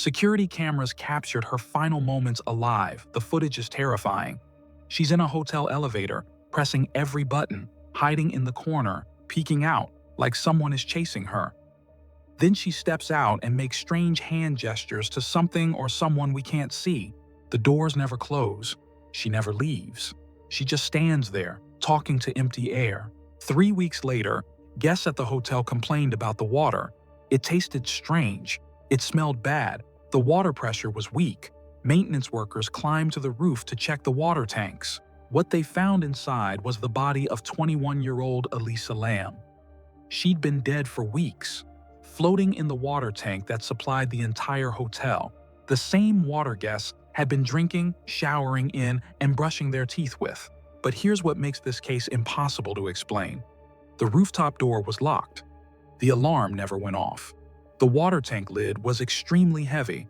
Security cameras captured her final moments alive. The footage is terrifying. She's in a hotel elevator, pressing every button, hiding in the corner, peeking out, like someone is chasing her. Then she steps out and makes strange hand gestures to something or someone we can't see. The doors never close. She never leaves. She just stands there, talking to empty air. 3 weeks later, guests at the hotel complained about the water. It tasted strange. It smelled bad. The water pressure was weak. Maintenance workers climbed to the roof to check the water tanks. What they found inside was the body of 21-year-old Elisa Lam. She'd been dead for weeks, floating in the water tank that supplied the entire hotel. The same water guests had been drinking, showering in, and brushing their teeth with. But here's what makes this case impossible to explain. The rooftop door was locked. The alarm never went off. The water tank lid was extremely heavy.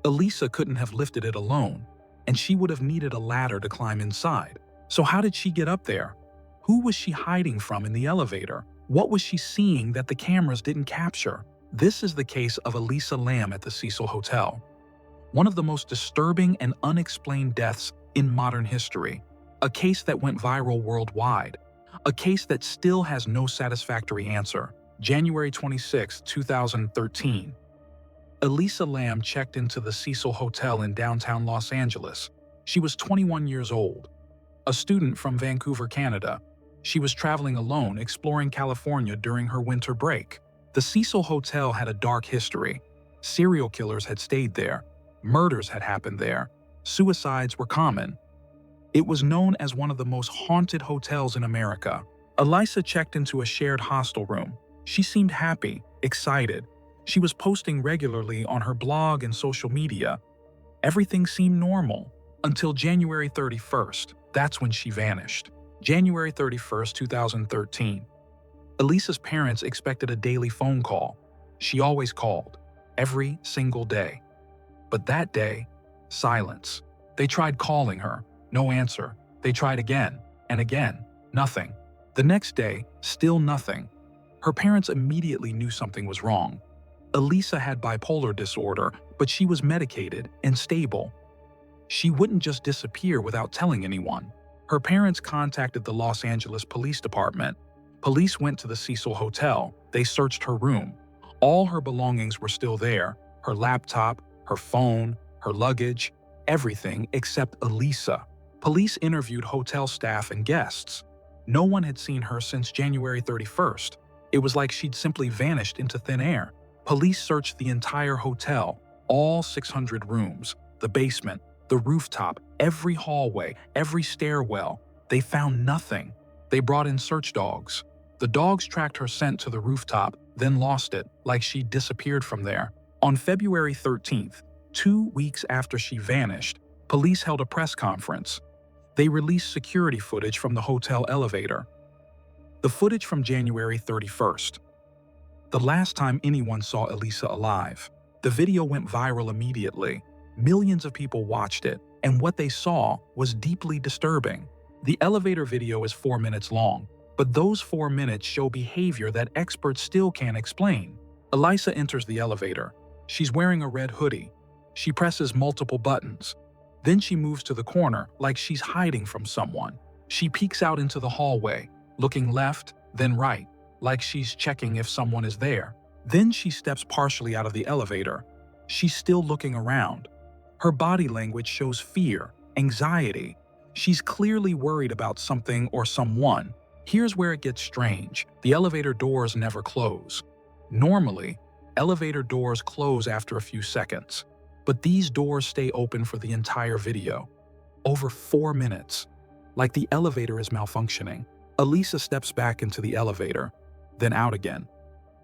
Elisa couldn't have lifted it alone, and she would have needed a ladder to climb inside. So how did she get up there? Who was she hiding from in the elevator? What was she seeing that the cameras didn't capture? This is the case of Elisa Lam at the Cecil Hotel. One of the most disturbing and unexplained deaths in modern history. A case that went viral worldwide. A case that still has no satisfactory answer. January 26, 2013. Elisa Lam checked into the Cecil Hotel in downtown Los Angeles. She was 21 years old, a student from Vancouver, Canada. She was traveling alone, exploring California during her winter break. The Cecil Hotel had a dark history. Serial killers had stayed there. Murders had happened there. Suicides were common. It was known as one of the most haunted hotels in America. Elisa checked into a shared hostel room. She seemed happy, excited. She was posting regularly on her blog and social media. Everything seemed normal until January 31st. That's when she vanished. January 31st, 2013. Elisa's parents expected a daily phone call. She always called, every single day. But that day, silence. They tried calling her, no answer. They tried again and again, nothing. The next day, still nothing. Her parents immediately knew something was wrong. Elisa had bipolar disorder, but she was medicated and stable. She wouldn't just disappear without telling anyone. Her parents contacted the Los Angeles Police Department. Police went to the Cecil Hotel. They searched her room. All her belongings were still there. Her laptop, her phone, her luggage, everything except Elisa. Police interviewed hotel staff and guests. No one had seen her since January 31st. It was like she'd simply vanished into thin air. Police searched the entire hotel, all 600 rooms, the basement, the rooftop, every hallway, every stairwell. They found nothing. They brought in search dogs. The dogs tracked her scent to the rooftop, then lost it, like she'd disappeared from there. On February 13th, 2 weeks after she vanished, police held a press conference. They released security footage from the hotel elevator. The footage from January 31st. The last time anyone saw Elisa alive. The video went viral immediately. Millions of people watched it, and what they saw was deeply disturbing. The elevator video is 4 minutes long, but those 4 minutes show behavior that experts still can't explain. Elisa enters the elevator. She's wearing a red hoodie. She presses multiple buttons. Then she moves to the corner like she's hiding from someone. She peeks out into the hallway, looking left, then right, like she's checking if someone is there. Then she steps partially out of the elevator. She's still looking around. Her body language shows fear, anxiety. She's clearly worried about something or someone. Here's where it gets strange. The elevator doors never close. Normally, elevator doors close after a few seconds, but these doors stay open for the entire video. Over 4 minutes. Like the elevator is malfunctioning. Elisa steps back into the elevator, then out again.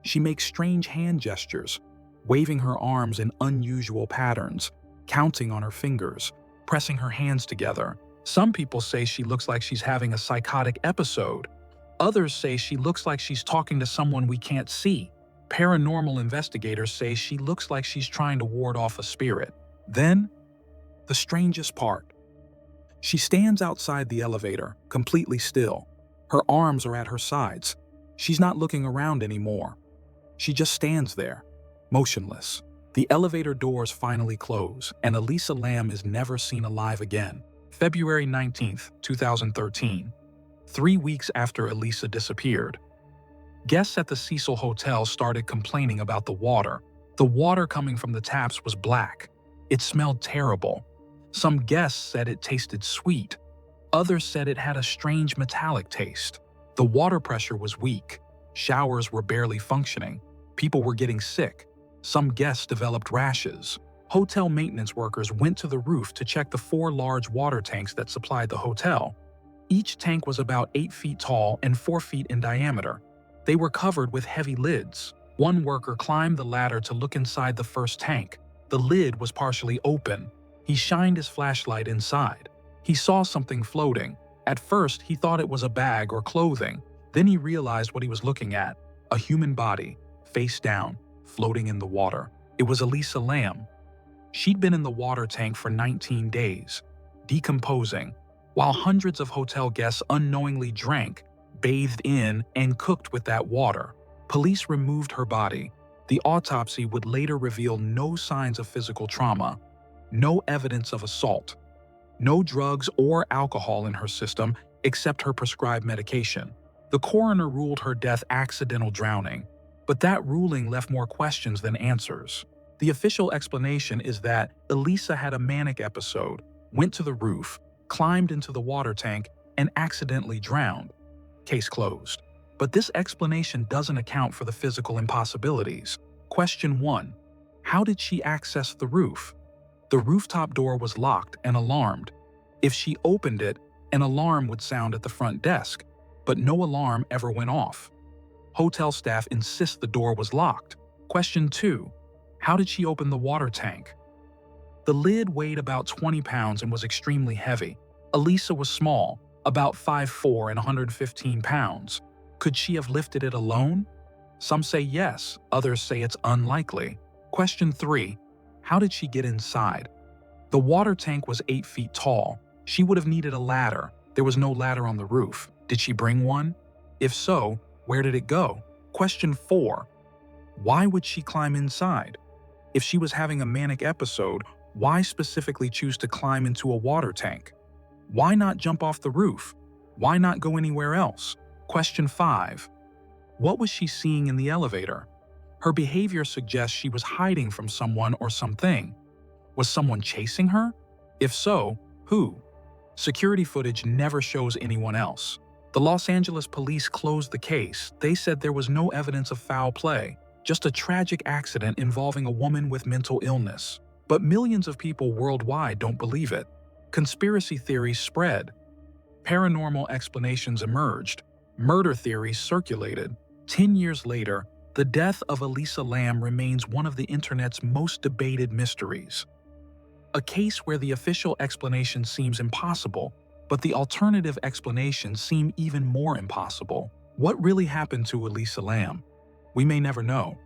She makes strange hand gestures, waving her arms in unusual patterns, counting on her fingers, pressing her hands together. Some people say she looks like she's having a psychotic episode. Others say she looks like she's talking to someone we can't see. Paranormal investigators say she looks like she's trying to ward off a spirit. Then, the strangest part. She stands outside the elevator, completely still. Her arms are at her sides. She's not looking around anymore. She just stands there, motionless. The elevator doors finally close, and Elisa Lam is never seen alive again. February 19th, 2013. 3 weeks after Elisa disappeared. Guests at the Cecil Hotel started complaining about the water. The water coming from the taps was black. It smelled terrible. Some guests said it tasted sweet. Others said it had a strange metallic taste. The water pressure was weak. Showers were barely functioning. People were getting sick. Some guests developed rashes. Hotel maintenance workers went to the roof to check the 4 large water tanks that supplied the hotel. Each tank was about 8 feet tall and 4 feet in diameter. They were covered with heavy lids. One worker climbed the ladder to look inside the first tank. The lid was partially open. He shined his flashlight inside. He saw something floating. At first, he thought it was a bag or clothing. Then he realized what he was looking at: a human body, face down, floating in the water. It was Elisa Lam. She'd been in the water tank for 19 days, decomposing, while hundreds of hotel guests unknowingly drank, bathed in, and cooked with that water. Police removed her body. The autopsy would later reveal no signs of physical trauma, no evidence of assault, no drugs or alcohol in her system except her prescribed medication. The coroner ruled her death accidental drowning, but that ruling left more questions than answers. The official explanation is that Elisa had a manic episode, went to the roof, climbed into the water tank, and accidentally drowned. Case closed. But this explanation doesn't account for the physical impossibilities. Question 1. How did she access the roof? The rooftop door was locked and alarmed. If she opened it, an alarm would sound at the front desk, but no alarm ever went off. Hotel staff insist the door was locked. Question 2. How did she open the water tank? The lid weighed about 20 pounds and was extremely heavy. Elisa was small, about 5'4" and 115 pounds. Could she have lifted it alone? Some say yes, others say it's unlikely. Question 3. How did she get inside? The water tank was 8 feet tall. She would have needed a ladder. There was no ladder on the roof. Did she bring one? If so, where did it go? Question 4. Why would she climb inside? If she was having a manic episode, why specifically choose to climb into a water tank? Why not jump off the roof? Why not go anywhere else? Question 5. What was she seeing in the elevator? Her behavior suggests she was hiding from someone or something. Was someone chasing her? If so, who? Security footage never shows anyone else. The Los Angeles police closed the case. They said there was no evidence of foul play, just a tragic accident involving a woman with mental illness. But millions of people worldwide don't believe it. Conspiracy theories spread. Paranormal explanations emerged. Murder theories circulated. 10 years later, the death of Elisa Lam remains one of the internet's most debated mysteries. A case where the official explanation seems impossible, but the alternative explanations seem even more impossible. What really happened to Elisa Lam? We may never know.